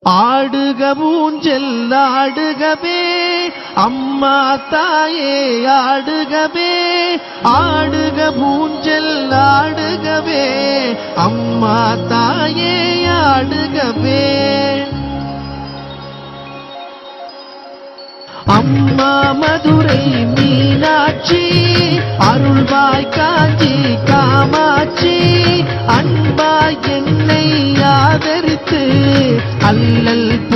ஆடுக ஊஞ்சல் ஆடுகவே அம்மா தாயே ஆடுகவே, ஆடுக ஊஞ்சல் ஆடுகவே அம்மா தாயே ஆடுகவே. அம்மா மதுரை மீனாட்சி, அருள்வாய் காஞ்சி காமாட்சி, அன்பாய் என்னை ஆதரித்து அல்லல்